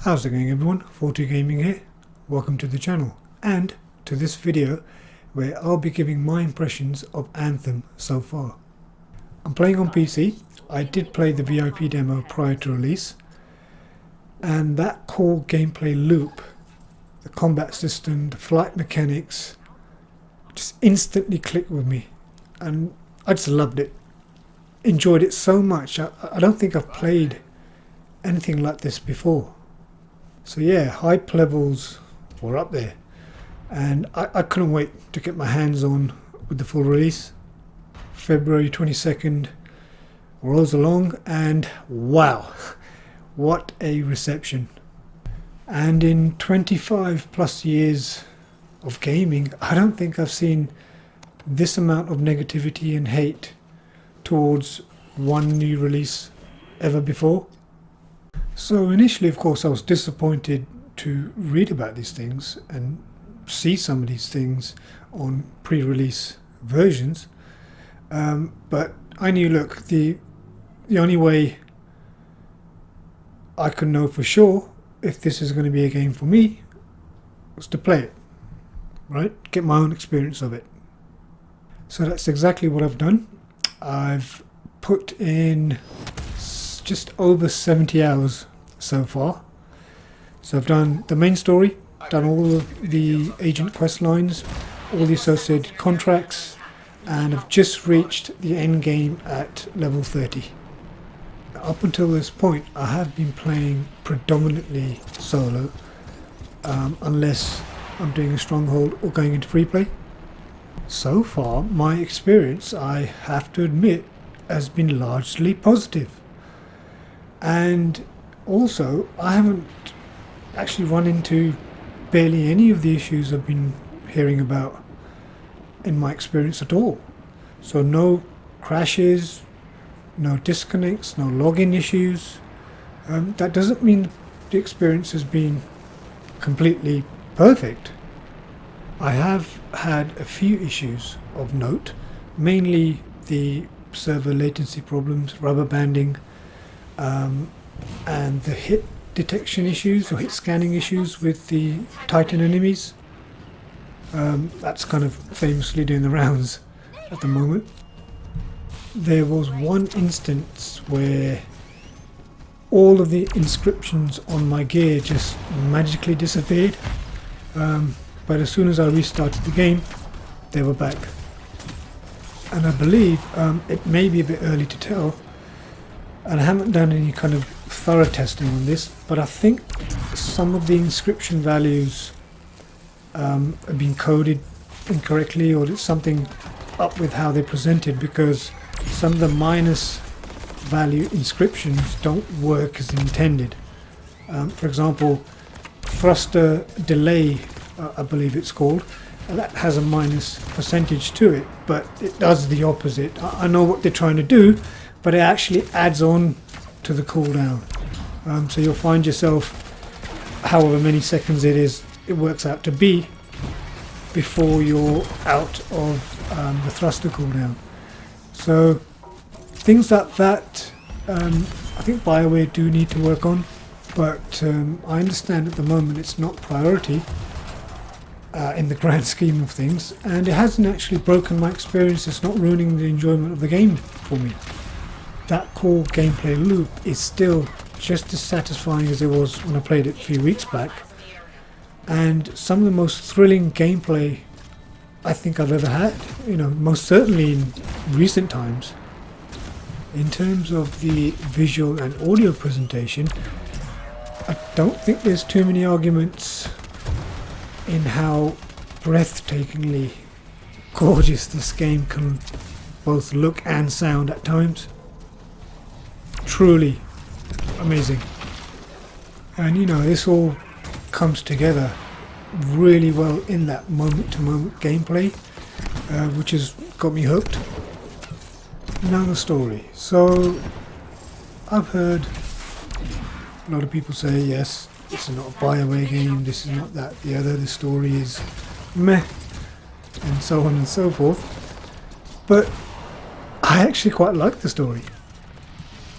How's it going everyone? 40 Gaming here. Welcome to the channel and to this video where I'll be giving my impressions of Anthem so far. I'm playing on PC. I did play the VIP demo prior to release, and that core gameplay loop, the combat system, the flight mechanics just instantly clicked with me and I just loved it. Enjoyed it so much. I don't think I've played anything like this before. So yeah, hype levels were up there, and I couldn't wait to get my hands on with the full release. February 22nd rolls along and wow, what a reception. And in 25 plus years of gaming, I don't think I've seen this amount of negativity and hate towards one new release ever before. So initially, of course, I was disappointed to read about these things and see some of these things on pre-release versions, but I knew, look, the only way I could know for sure if this is going to be a game for me was to play it, right? Get my own experience of it. So that's exactly what I've done. I've put in just over 70 hours so far. So I've done the main story, done all of the agent quest lines, all the associated contracts, and I've just reached the end game at level 30. Up until this point I have been playing predominantly solo, unless I'm doing a stronghold or going into free play. So far my experience, I have to admit, has been largely positive. And also, I haven't actually run into barely any of the issues I've been hearing about in my experience at all. So no crashes, no disconnects, no login issues. That doesn't mean the experience has been completely perfect. I have had a few issues of note, mainly the server latency problems, rubber banding, and the hit detection issues or hit scanning issues with the Titan enemies. That's kind of famously doing the rounds at the moment. There was one instance where all of the inscriptions on my gear just magically disappeared, but as soon as I restarted the game they were back. And I believe it may be a bit early to tell, and I haven't done any kind of thorough testing on this, but I think some of the inscription values have been coded incorrectly, or it's something up with how they're presented, because some of the minus value inscriptions don't work as intended. For example, thruster delay, I believe it's called, that has a minus percentage to it, but it does the opposite. I know what they're trying to do, but it actually adds on to the cooldown. So you'll find yourself, however many seconds it is, it works out to be before you're out of the thruster cooldown. So things like that, I think BioWare do need to work on, but I understand at the moment it's not priority in the grand scheme of things, and it hasn't actually broken my experience. It's not ruining the enjoyment of the game for me. That core gameplay loop is still just as satisfying as it was when I played it a few weeks back, and some of the most thrilling gameplay I think I've ever had, most certainly in recent times. In terms of the visual and audio presentation, I don't think there's too many arguments in how breathtakingly gorgeous this game can both look and sound at times. Truly amazing. And this all comes together really well in that moment-to-moment gameplay, which has got me hooked. Now the story. So I've heard a lot of people say, yes, this is not a BioWare game, this is not that, the other, the story is meh, and so on and so forth. But I actually quite like the story.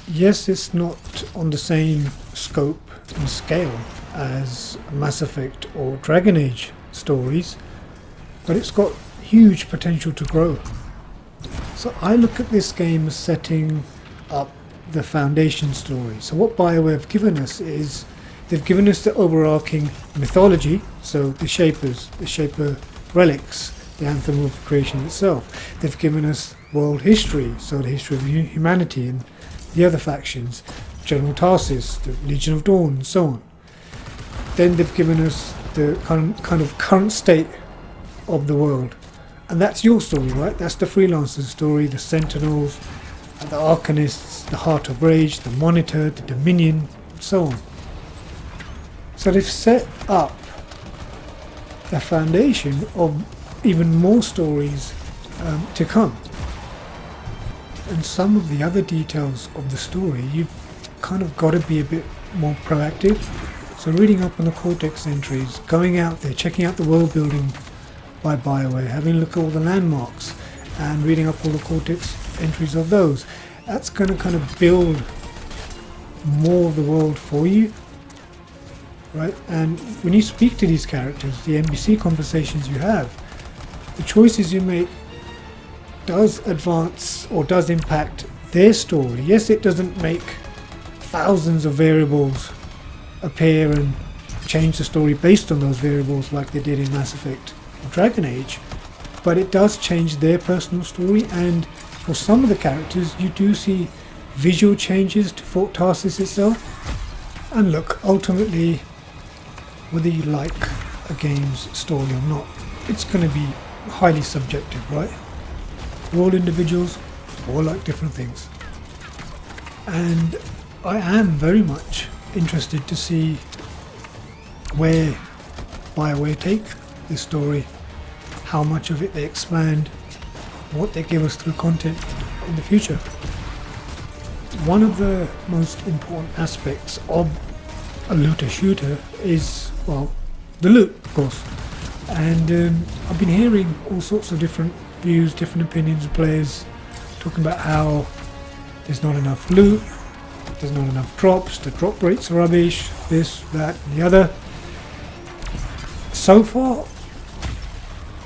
Yes, it's not on the same scope in scale as Mass Effect or Dragon Age stories, but it's got huge potential to grow. So I look at this game as setting up the foundation story. So what BioWare have given us is they've given us the overarching mythology, so the Shapers, the Shaper relics, the Anthem of Creation itself. They've given us world history, so the history of humanity and the other factions, General Tarsis, the Legion of Dawn, and so on. Then they've given us the kind of current state of the world. And that's your story, right? That's the Freelancer's story, the Sentinels, the Arcanists, the Heart of Rage, the Monitor, the Dominion, and so on. So they've set up the foundation of even more stories to come. And some of the other details of the story, you've kind of got to be a bit more proactive. So reading up on the Cortex entries, going out there, checking out the world building by BioWare, having a look at all the landmarks and reading up all the Cortex entries of those. That's going to kind of build more of the world for you, right? And when you speak to these characters, the NPC conversations you have, the choices you make does advance or does impact their story. Yes, it doesn't make thousands of variables appear and change the story based on those variables like they did in Mass Effect or Dragon Age, but it does change their personal story, and for some of the characters you do see visual changes to Fort Tarsis itself. And look, ultimately, whether you like a game's story or not, it's going to be highly subjective, right? We're all individuals, all like different things. And I am very much interested to see where BioWare take this story, how much of it they expand, what they give us through content in the future. One of the most important aspects of a looter shooter is, well, the loot, of course. And I've been hearing all sorts of different views, different opinions of players talking about how there's not enough loot, there's not enough drops, the drop rates are rubbish, this, that and the other. So far,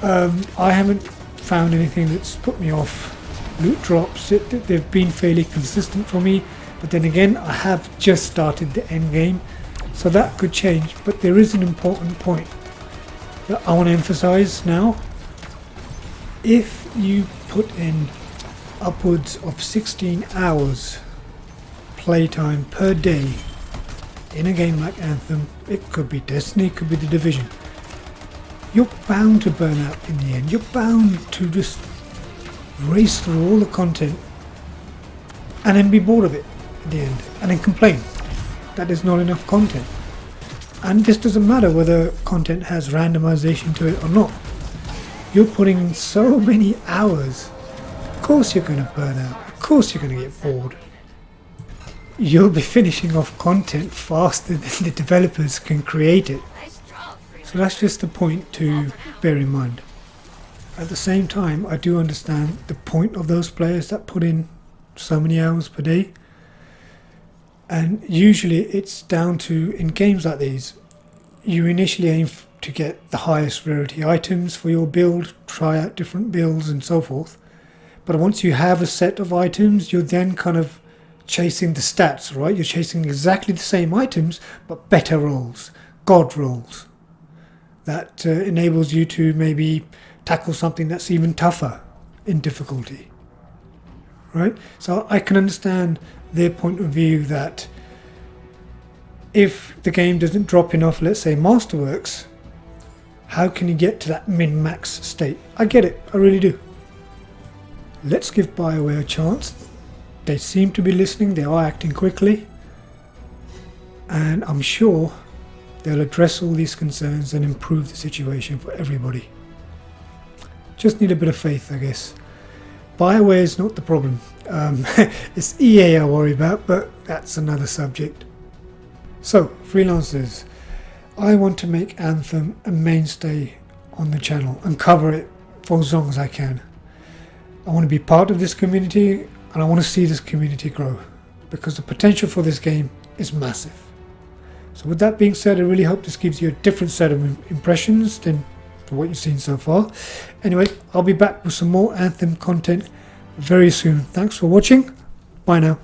I haven't found anything that's put me off loot drops. They've been fairly consistent for me, but then again I have just started the end game, so that could change. But there is an important point that I want to emphasize now. If you put in upwards of 16 hours playtime per day in a game like Anthem, it could be Destiny, it could be The Division, you're bound to burn out in the end. You're bound to just race through all the content and then be bored of it at the end and then complain that there's not enough content. And this doesn't matter whether content has randomization to it or not. You're putting in so many hours. Of course you're going to burn out. Of course you're going to get bored. You'll be finishing off content faster than the developers can create it. So that's just the point to bear in mind. At the same time, I do understand the point of those players that put in so many hours per day. And usually it's down to, in games like these, you initially aim to get the highest rarity items for your build, try out different builds and so forth. But once you have a set of items, you're then kind of chasing the stats, right? You're chasing exactly the same items, but better rolls, god rolls. That enables you to maybe tackle something that's even tougher in difficulty, right? So I can understand their point of view that if the game doesn't drop enough, let's say Masterworks, how can you get to that min-max state? I get it, I really do. Let's give BioWare a chance. They seem to be listening, they are acting quickly, and I'm sure they'll address all these concerns and improve the situation for everybody. Just need a bit of faith, I guess. BioWare is not the problem. It's EA I worry about, but that's another subject. So, freelancers, I want to make Anthem a mainstay on the channel and cover it for as long as I can. I want to be part of this community and I want to see this community grow because the potential for this game is massive. So with that being said, I really hope this gives you a different set of impressions than what you've seen so far. Anyway, I'll be back with some more Anthem content very soon. Thanks for watching. Bye now.